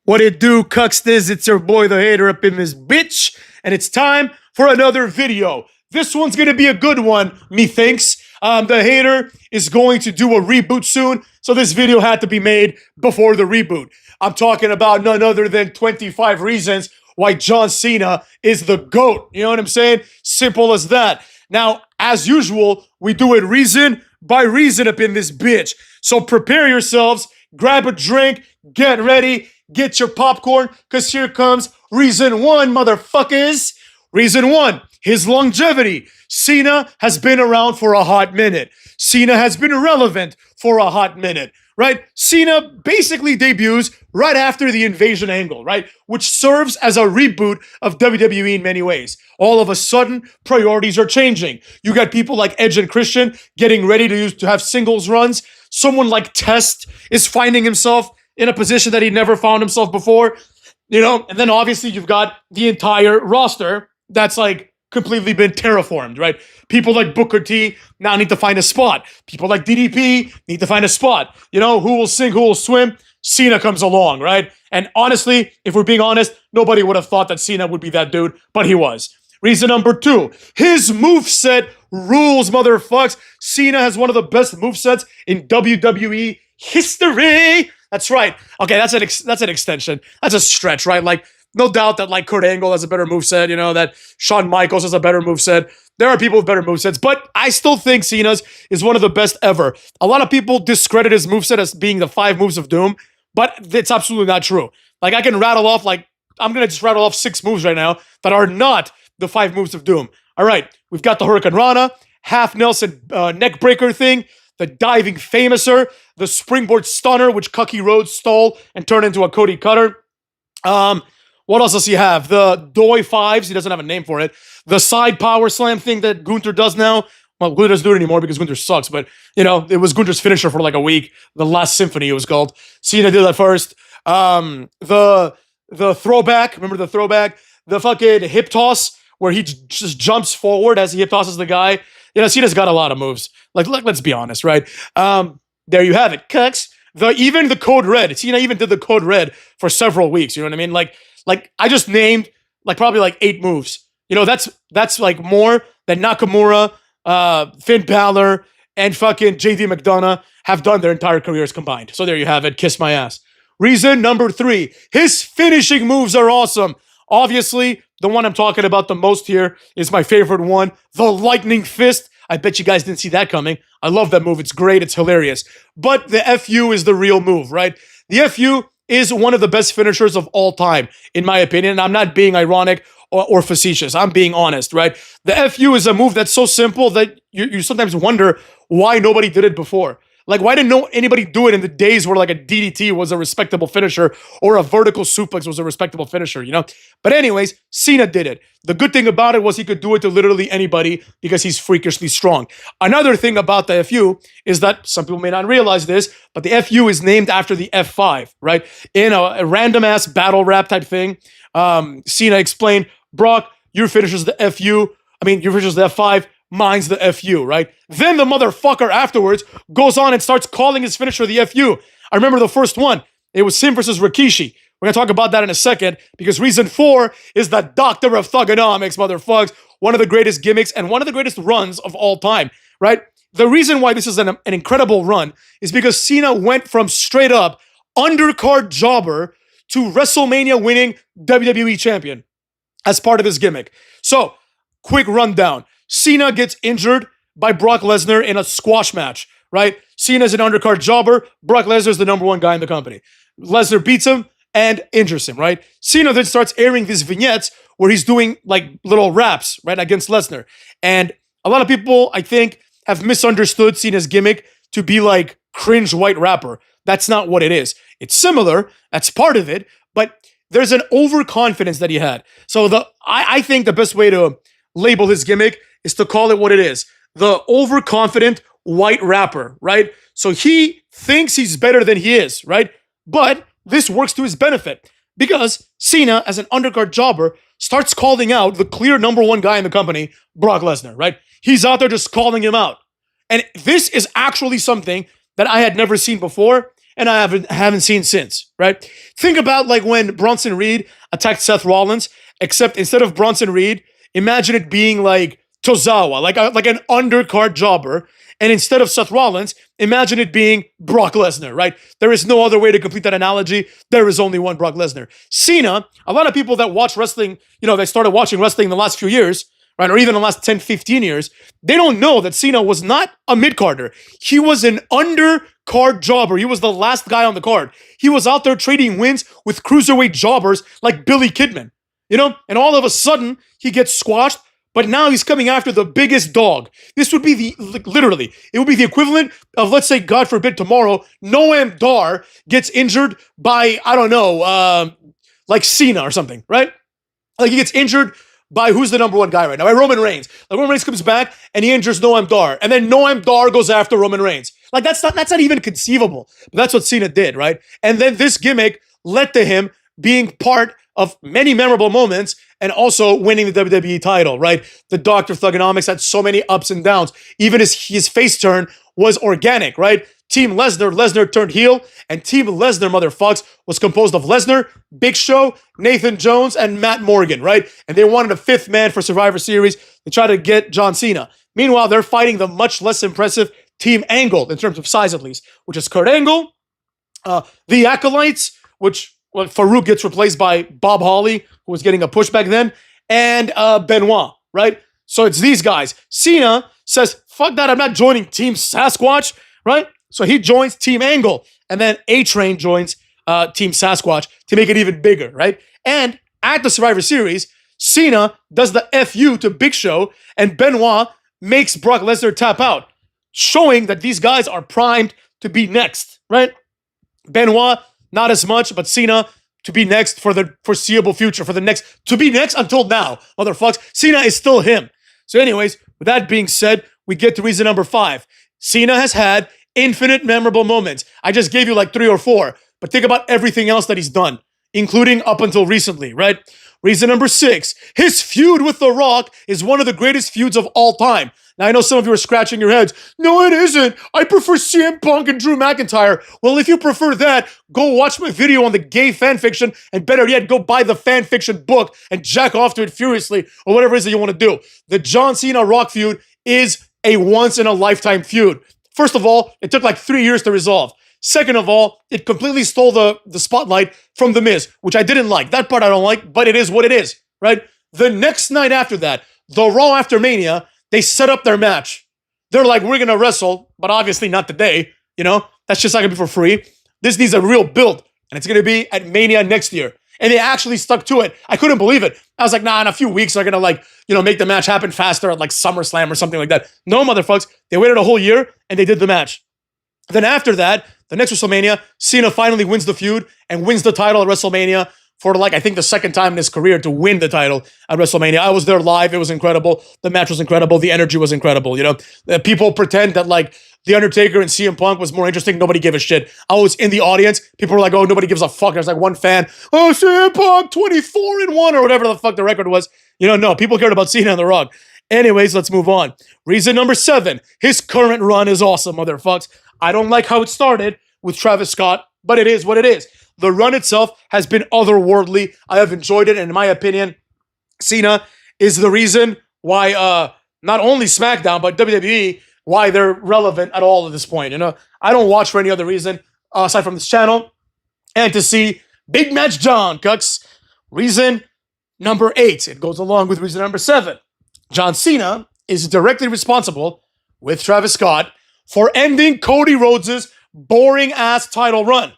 What it do, Cucksters? It's your boy, the hater, up in this bitch, and it's time for another video. This one's gonna be a good one, methinks. The hater is going to do a reboot soon, so this video had to be made before the reboot. I'm talking about none other than 25 reasons why John Cena is the GOAT. You know what I'm saying? Simple as that. Now, as usual, we do it reason by reason up in this bitch. So prepare yourselves, grab a drink, get ready, get your popcorn, because here comes reason one, motherfuckers. Reason one, his longevity. Cena has been around for a hot minute. Cena has been irrelevant for a hot minute, right? Cena basically debuts right after the invasion angle, right? Which serves as a reboot of WWE in many ways. All of a sudden, priorities are changing. You got people like Edge and Christian getting ready to have singles runs. Someone like Test is finding himself in a position that he never found himself before, you know? And then obviously you've got the entire roster that's like completely been terraformed, right? People like Booker T now need to find a spot. People like DDP need to find a spot. You know, who will sing, who will swim? Cena comes along, right? And honestly, if we're being honest, nobody would have thought that Cena would be that dude, but he was. Reason number two, his moveset rules, motherfucks. Cena has one of the best movesets in WWE history. That's right. Okay, that's an extension. That's a stretch, right? Like, no doubt that like Kurt Angle has a better moveset, you know, that Shawn Michaels has a better moveset. There are people with better movesets, but I still think Cena's is one of the best ever. A lot of people discredit his moveset as being the 5 moves of doom, but it's absolutely not true. Like, I can rattle off, like, I'm going to just rattle off 6 moves right now that are not the 5 moves of doom. All right, we've got the Hurricane Rana, half Nelson neck breaker thing, the diving famouser, the springboard stunner, which Cucky Rhodes stole and turned into a Cody Cutter. What else does he have? The Doi Fives. He doesn't have a name for it. The side power slam thing that Gunther does now. Well, Gunther doesn't do it anymore because Gunther sucks, but, you know, it was Gunther's finisher for like a week. The Last Symphony, it was called. Cena did that first. The throwback. Remember the throwback? The fucking hip toss where he just jumps forward as he hip tosses the guy. You know, Cena's got a lot of moves. Like let's be honest, right? There you have it. Cucks. Even the Code Red. Cena even did the Code Red for several weeks. You know what I mean? Like I just named like probably like 8 moves. You know, that's like more than Nakamura, Finn Balor, and fucking JD McDonough have done their entire careers combined. So there you have it. Kiss my ass. Reason number 3, his finishing moves are awesome. Obviously, the one I'm talking about the most here is my favorite one, the Lightning Fist. I bet you guys didn't see that coming. I love that move. It's great. It's hilarious. But the FU is the real move, right? The FU is one of the best finishers of all time, in my opinion. And I'm not being ironic or facetious. I'm being honest, right? The FU is a move that's so simple that you sometimes wonder why nobody did it before. Like, why didn't anybody do it in the days where like a DDT was a respectable finisher or a vertical suplex was a respectable finisher, you know? But anyways, Cena did it. The good thing about it was he could do it to literally anybody because he's freakishly strong. Another thing about the FU is that some people may not realize this, but the FU is named after the F5, right? In a random-ass battle rap type thing, Cena explained, Brock, your finisher's the FU. Your finisher's the F5. Mine's the FU, right? Then the motherfucker afterwards goes on and starts calling his finisher the FU. I remember the first one. It was him versus Rikishi. We're going to talk about that in a second because reason 4 is the Doctor of Thugonomics, motherfuckers. One of the greatest gimmicks and one of the greatest runs of all time, right? The reason why this is an incredible run is because Cena went from straight up undercard jobber to WrestleMania winning WWE champion as part of his gimmick. So, quick rundown. Cena gets injured by Brock Lesnar in a squash match, right? Cena's an undercard jobber. Brock Lesnar's the number 1 guy in the company. Lesnar beats him and injures him, right? Cena then starts airing these vignettes where he's doing like little raps, right, against Lesnar. And a lot of people, I think, have misunderstood Cena's gimmick to be like cringe white rapper. That's not what it is. It's similar. That's part of it. But there's an overconfidence that he had. So I think the best way to label his gimmick is to call it what it is. The overconfident white rapper, right? So he thinks he's better than he is, right? But this works to his benefit because Cena, as an undercard jobber, starts calling out the clear number 1 guy in the company, Brock Lesnar, right? He's out there just calling him out. And this is actually something that I had never seen before. and I haven't seen since, right? Think about like when Bronson Reed attacked Seth Rollins, except instead of Bronson Reed, imagine it being like Tozawa, like an undercard jobber. And instead of Seth Rollins, imagine it being Brock Lesnar, right? There is no other way to complete that analogy. There is only one Brock Lesnar. Cena, a lot of people that watch wrestling, they started watching wrestling in the last few years, right? Or even the last 10, 15 years. They don't know that Cena was not a mid-carder. He was an undercard jobber. He was the last guy on the card. He was out there trading wins with cruiserweight jobbers like Billy Kidman, and all of a sudden he gets squashed. But now he's coming after the biggest dog. This would be literally, it would be the equivalent of, let's say, God forbid, tomorrow, Noam Dar gets injured by, I don't know, like Cena or something, right? Like he gets injured by who's the number one guy right now? By Roman Reigns. Like Roman Reigns comes back and he injures Noam Dar. And then Noam Dar goes after Roman Reigns. Like that's not even conceivable. But that's what Cena did, right? And then this gimmick led to him being part of many memorable moments and also winning the WWE title, right? The Dr. Thugonomics had so many ups and downs. Even his face turn was organic, right? Team Lesnar turned heel, and Team Lesnar, motherfucks, was composed of Lesnar, Big Show, Nathan Jones, and Matt Morgan, right? And they wanted a fifth man for Survivor Series to try to get John Cena. Meanwhile, they're fighting the much less impressive Team Angle, in terms of size at least, which is Kurt Angle, the Acolytes, which Farouk gets replaced by Bob Holly, who was getting a push back then, and Benoit, right? So it's these guys. Cena says, fuck that, I'm not joining Team Sasquatch, right? So he joins Team Angle, and then A-Train joins Team Sasquatch to make it even bigger, right? And at the Survivor Series, Cena does the FU to Big Show, and Benoit makes Brock Lesnar tap out, showing that these guys are primed to be next, right? Benoit, not as much, but Cena to be next for the foreseeable future, to be next until now, motherfucks. Cena is still him. So anyways, with that being said, we get to reason number 5. Cena has had infinite memorable moments. I just gave you like 3 or 4, but think about everything else that he's done, including up until recently, right? Reason number 6, his feud with The Rock is one of the greatest feuds of all time. Now, I know some of you are scratching your heads. No, it isn't. I prefer CM Punk and Drew McIntyre. Well, if you prefer that, go watch my video on the gay fanfiction, and better yet, go buy the fanfiction book and jack off to it furiously, or whatever it is that you want to do. The John Cena Rock feud is a once-in-a-lifetime feud. First of all, it took like 3 years to resolve. Second of all, it completely stole the spotlight from The Miz, which I didn't like. That part I don't like, but it is what it is, right? The next night after that, the Raw after Mania, they set up their match. They're like, we're going to wrestle, but obviously not today, That's just not going to be for free. This needs a real build, and it's going to be at Mania next year. And they actually stuck to it. I couldn't believe it. I was like, nah, in a few weeks, they're going to make the match happen faster at like SummerSlam or something like that. No, motherfuckers. They waited a whole year, and they did the match. Then after that, the next WrestleMania, Cena finally wins the feud and wins the title at WrestleMania for I think the second time in his career to win the title at WrestleMania. I was there live. It was incredible. The match was incredible. The energy was incredible. People pretend that The Undertaker and CM Punk was more interesting. Nobody gave a shit. I was in the audience. People were like, oh, nobody gives a fuck. There's like one fan. Oh, CM Punk 24-1 or whatever the fuck the record was. No, people cared about Cena and The Rock. Anyways, let's move on. Reason number 7, his current run is awesome, motherfucks. I don't like how it started with Travis Scott, but it is what it is. The run itself has been otherworldly. I have enjoyed it, and in my opinion, Cena is the reason why not only SmackDown, but WWE, why they're relevant at all at this point. I don't watch for any other reason aside from this channel and to see Big Match John, cucks. Reason number 8, it goes along with reason number 7. John Cena is directly responsible, with Travis Scott, for ending Cody Rhodes' boring-ass title run.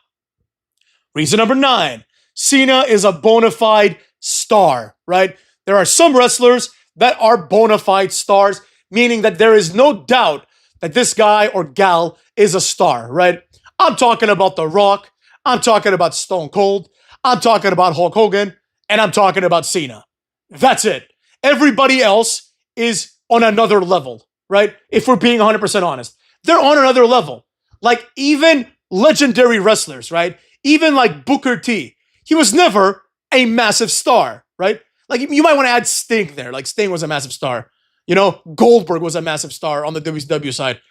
Reason number 9, Cena is a bona fide star, right? There are some wrestlers that are bona fide stars, meaning that there is no doubt that this guy or gal is a star, right? I'm talking about The Rock, I'm talking about Stone Cold, I'm talking about Hulk Hogan, and I'm talking about Cena. That's it. Everybody else is on another level, right? If we're being 100% honest. They're on another level. Like even legendary wrestlers, right? Even like Booker T. He was never a massive star, right? Like you might want to add Sting there. Like Sting was a massive star. Goldberg was a massive star on the WCW side.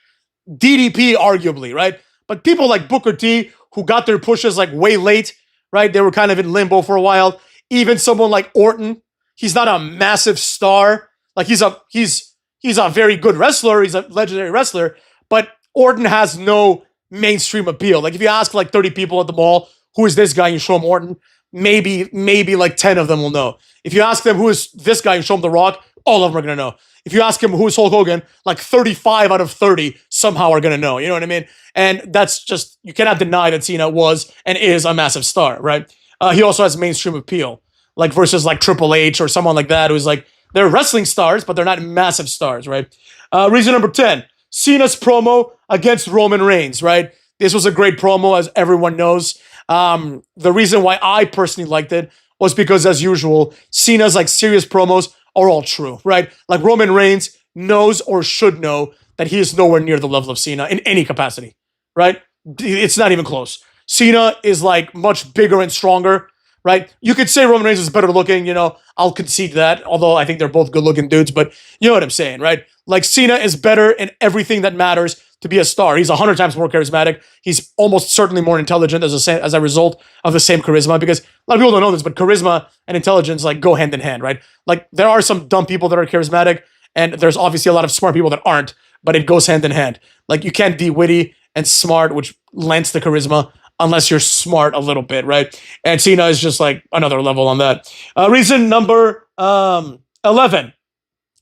DDP, arguably, right? But people like Booker T, who got their pushes like way late, right? They were kind of in limbo for a while. Even someone like Orton, he's not a massive star. Like he's a very good wrestler. He's a legendary wrestler, but Orton has no mainstream appeal. Like if you ask like 30 people at the mall, who is this guy? You show them Orton, maybe like 10 of them will know. If you ask them who is this guy, you show them The Rock, all of them are gonna know. If you ask him who is Hulk Hogan, like 35 out of 30 somehow are gonna know. You know what I mean? And that's just, you cannot deny that Cena was and is a massive star, right? He also has mainstream appeal, like versus like Triple H or someone like that who's like, they're wrestling stars, but they're not massive stars, right? Reason number 10, Cena's promo against Roman Reigns, right? This was a great promo, as everyone knows. The reason why I personally liked it was because, as usual, Cena's like serious promos are all true, right? Like Roman Reigns knows or should know that he is nowhere near the level of Cena in any capacity, right? It's not even close. Cena is like much bigger and stronger, right? You could say Roman Reigns is better looking, you know, I'll concede that, although I think they're both good looking dudes, but you know what I'm saying, right? Like Cena is better in everything that matters to be a star. He's 100 times more charismatic. He's almost certainly more intelligent as a result of the same charisma, because a lot of people don't know this, but charisma and intelligence like go hand in hand, right? Like there are some dumb people that are charismatic, and there's obviously a lot of smart people that aren't, but it goes hand in hand. Like you can't be witty and smart, which lends to charisma, unless you're smart a little bit, right? And Cena is just like another level on that. Reason number 11,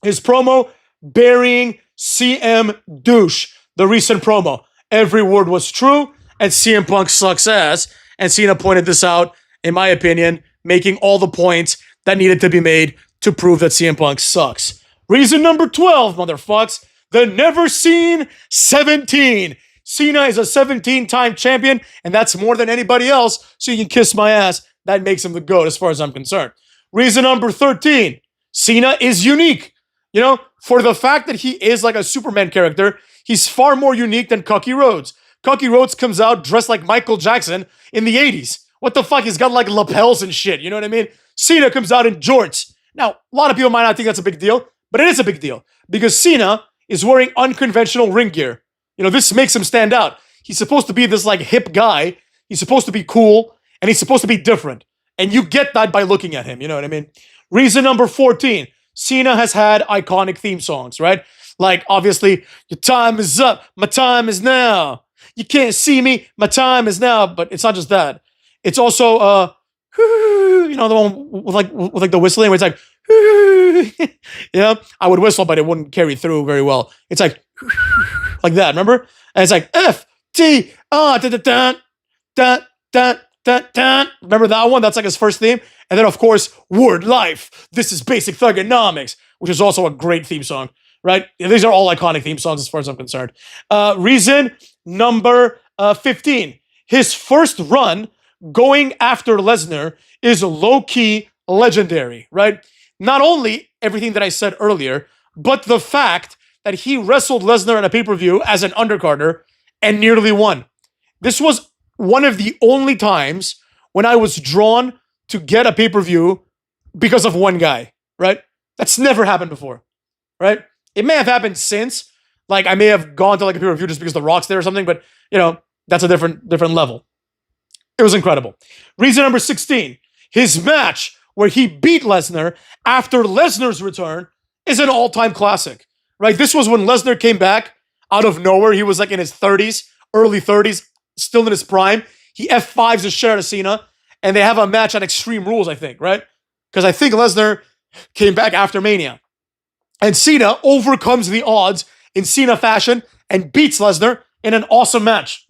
his promo burying CM douche. The recent promo, every word was true, and CM Punk sucks ass. And Cena pointed this out, in my opinion, making all the points that needed to be made to prove that CM Punk sucks. Reason number 12, motherfucks, the never seen 17. Cena is a 17-time champion, and that's more than anybody else, so you can kiss my ass. That makes him the GOAT as far as I'm concerned. Reason number 13, Cena is unique. You know, for the fact that he is like a Superman character, he's far more unique than Cookie Rhodes. Cookie Rhodes comes out dressed like Michael Jackson in the 80s. What the fuck? He's got like lapels and shit, you know what I mean? Cena comes out in jorts. Now, a lot of people might not think that's a big deal, but it is a big deal because Cena is wearing unconventional ring gear. You know, this makes him stand out. He's supposed to be this like hip guy. He's supposed to be cool, and he's supposed to be different. And you get that by looking at him, you know what I mean? Reason number 14, Cena has had iconic theme songs, right? Like, obviously, your time is up, my time is now. You can't see me, my time is now. But it's not just that. It's also, you know, the one with like the whistling where it's like, yeah, I would whistle, but it wouldn't carry through very well. It's like that, remember? And it's like remember that one? That's like his first theme. And then, of course, Word Life. This is Basic Thugonomics, which is also a great theme song, right? These are all iconic theme songs as far as I'm concerned. Reason number 15. His first run going after Lesnar is low-key legendary, right? Not only everything that I said earlier, but the fact that he wrestled Lesnar in a pay-per-view as an undercarder and nearly won. This was one of the only times when I was drawn to get a pay-per-view because of one guy, right? That's never happened before, right? It may have happened since, like I may have gone to like a pay-per-view just because The Rock's there or something, but you know, that's a different level. It was incredible. Reason number 16, his match where he beat Lesnar after Lesnar's return is an all-time classic, right? This was when Lesnar came back out of nowhere. He was like in his 30s, early 30s, still in his prime. He F5s the shit out of Cena, and they have a match on Extreme Rules, I think, right? Because I think Lesnar came back after Mania. And Cena overcomes the odds in Cena fashion and beats Lesnar in an awesome match.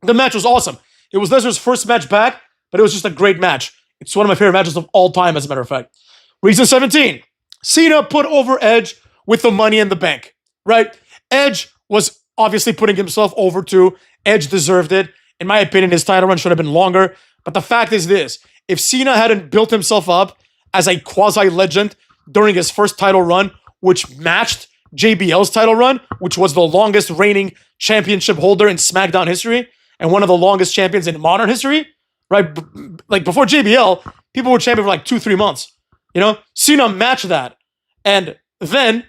The match was awesome. It was Lesnar's first match back, but it was just a great match. It's one of my favorite matches of all time, as a matter of fact. Reason 17. Cena put over Edge with the Money in the Bank, right? Edge was obviously putting himself over too. Edge deserved it. In my opinion, his title run should have been longer. But the fact is this. If Cena hadn't built himself up as a quasi-legend during his first title run, which matched JBL's title run, which was the longest reigning championship holder in SmackDown history, and one of the longest champions in modern history, right? Like before JBL, people were champion for like 2-3 months. You know, Cena matched that and then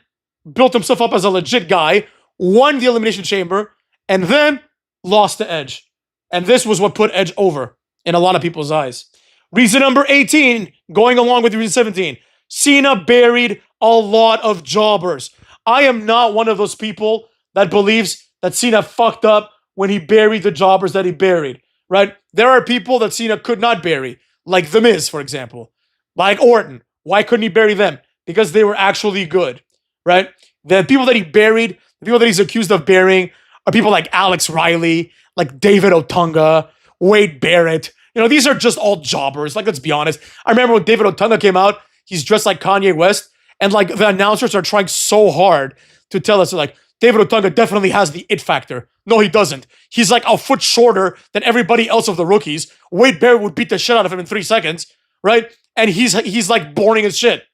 built himself up as a legit guy, won the Elimination Chamber, and then lost to Edge. And this was what put Edge over in a lot of people's eyes. Reason number 18, going along with reason 17, Cena buried a lot of jobbers. I am not one of those people that believes that Cena fucked up when he buried the jobbers that he buried, right? There are people that Cena could not bury, like The Miz, for example, like Orton. Why couldn't he bury them? Because they were actually good, right? The people that he buried, the people that he's accused of burying, are people like Alex Riley, like David Otunga, Wade Barrett. You know, these are just all jobbers. Like, let's be honest. I remember when David Otunga came out, he's dressed like Kanye West, and like the announcers are trying so hard to tell us, like, David Otunga definitely has the it factor. No, he doesn't. He's like a foot shorter than everybody else of the rookies. Wade Barrett would beat the shit out of him in 3 seconds, right? And he's like boring as shit.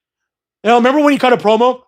You know, remember when he cut a promo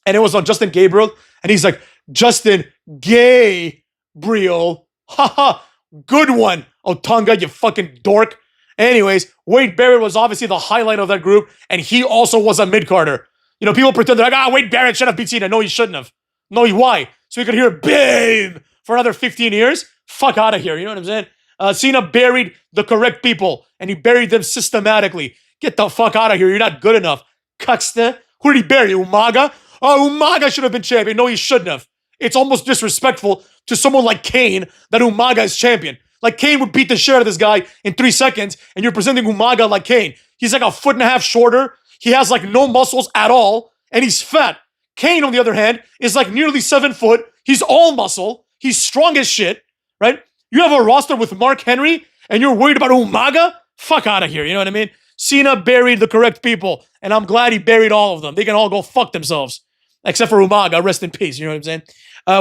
and it was on Justin Gabriel, and he's like, Justin Gabriel, haha, good one, Otunga, you fucking dork. Anyways, Wade Barrett was obviously the highlight of that group, and he also was a mid-carder. You know, people pretend they're like, Wade Barrett should have beat Cena. No, he shouldn't have. No, why? So we could hear BAME for another 15 years? Fuck out of here, you know what I'm saying? Cena buried the correct people, and he buried them systematically. Get the fuck out of here, you're not good enough. Cuckster. Who did he bury? Umaga? Oh, Umaga should have been champion. No, he shouldn't have. It's almost disrespectful to someone like Kane that Umaga is champion. Like, Kane would beat the shit out of this guy in 3 seconds, and you're presenting Umaga like Kane. He's like a foot and a half shorter. He has like no muscles at all, and he's fat. Kane, on the other hand, is like nearly 7 foot. He's all muscle. He's strong as shit, right? You have a roster with Mark Henry, and you're worried about Umaga? Fuck out of here, you know what I mean? Cena buried the correct people, and I'm glad he buried all of them. They can all go fuck themselves, except for Umaga. Rest in peace, you know what I'm saying?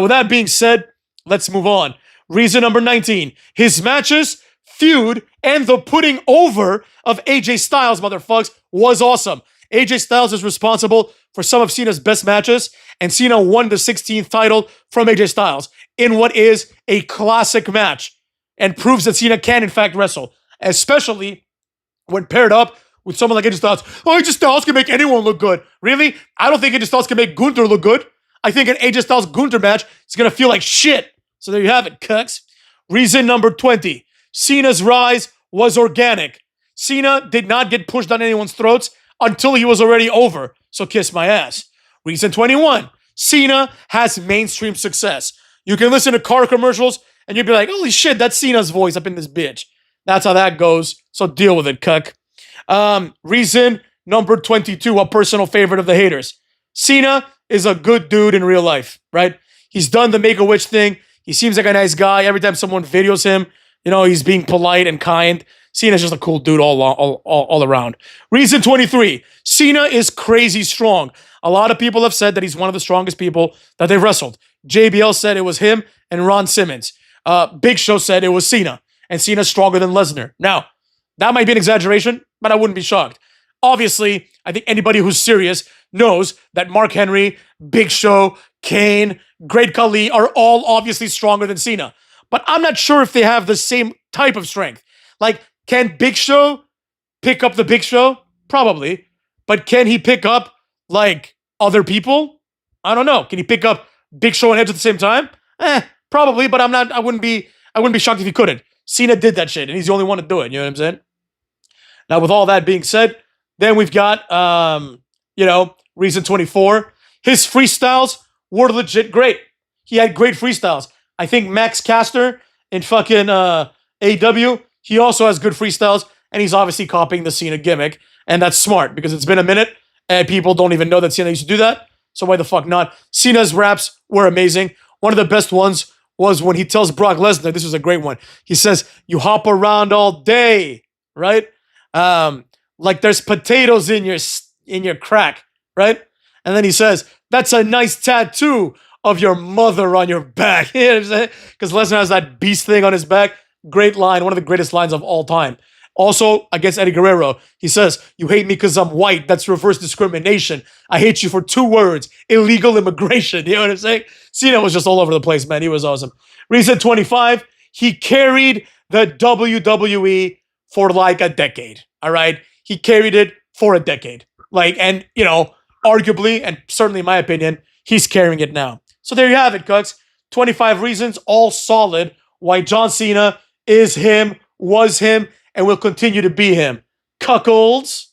With that being said, let's move on. Reason number 19, his matches, feud, and the putting over of AJ Styles, motherfucks, was awesome. AJ Styles is responsible for some of Cena's best matches, and Cena won the 16th title from AJ Styles in what is a classic match and proves that Cena can, in fact, wrestle, especially when paired up with someone like AJ Styles. Oh, AJ Styles can make anyone look good. Really? I don't think AJ Styles can make Gunther look good. I think an AJ Styles Gunther match is going to feel like shit. So there you have it, cucks. Reason number 20. Cena's rise was organic. Cena did not get pushed down anyone's throats until he was already over. So kiss my ass. Reason 21. Cena has mainstream success. You can listen to car commercials and you'll be like, holy shit, that's Cena's voice up in this bitch. That's how that goes. So deal with it, cuck. Reason number 22, a personal favorite of the haters. Cena is a good dude in real life, right? He's done the Make-A-Wish thing. He seems like a nice guy. Every time someone videos him, you know, he's being polite and kind. Cena's just a cool dude all around. Reason 23, Cena is crazy strong. A lot of people have said that he's one of the strongest people that they've wrestled. JBL said it was him and Ron Simmons. Big Show said it was Cena, and Cena's stronger than Lesnar. Now, that might be an exaggeration, but I wouldn't be shocked. Obviously, I think anybody who's serious knows that Mark Henry, Big Show, Kane, Great Khali are all obviously stronger than Cena. But I'm not sure if they have the same type of strength. Like, can Big Show pick up the Big Show? Probably. But can he pick up, like, other people? I don't know. Can he pick up Big Show and Edge at the same time? Probably, but I wouldn't be shocked if he couldn't. Cena did that shit, and he's the only one to do it. You know what I'm saying? Now, with all that being said, then we've got, reason 24. His freestyles were legit great. He had great freestyles. I think Max Caster in fucking AW, he also has good freestyles, and he's obviously copying the Cena gimmick, and that's smart because it's been a minute, and people don't even know that Cena used to do that, so why the fuck not? Cena's raps were amazing. One of the best ones was when he tells Brock Lesnar, this was a great one, he says, you hop around all day, right? Like there's potatoes in your crack, right? And then he says, that's a nice tattoo of your mother on your back. You know what I'm saying? Because Lesnar has that beast thing on his back. Great line, one of the greatest lines of all time. Also, against Eddie Guerrero, he says, you hate me because I'm white. That's reverse discrimination. I hate you for 2 words, illegal immigration. You know what I'm saying? Cena was just all over the place, man. He was awesome. Reason 25, he carried the WWE for like a decade, all right? He carried it for a decade. And, arguably, and certainly in my opinion, he's carrying it now. So there you have it, Cucks. 25 reasons, all solid, why John Cena is him, was him, and will continue to be him. Cuckolds.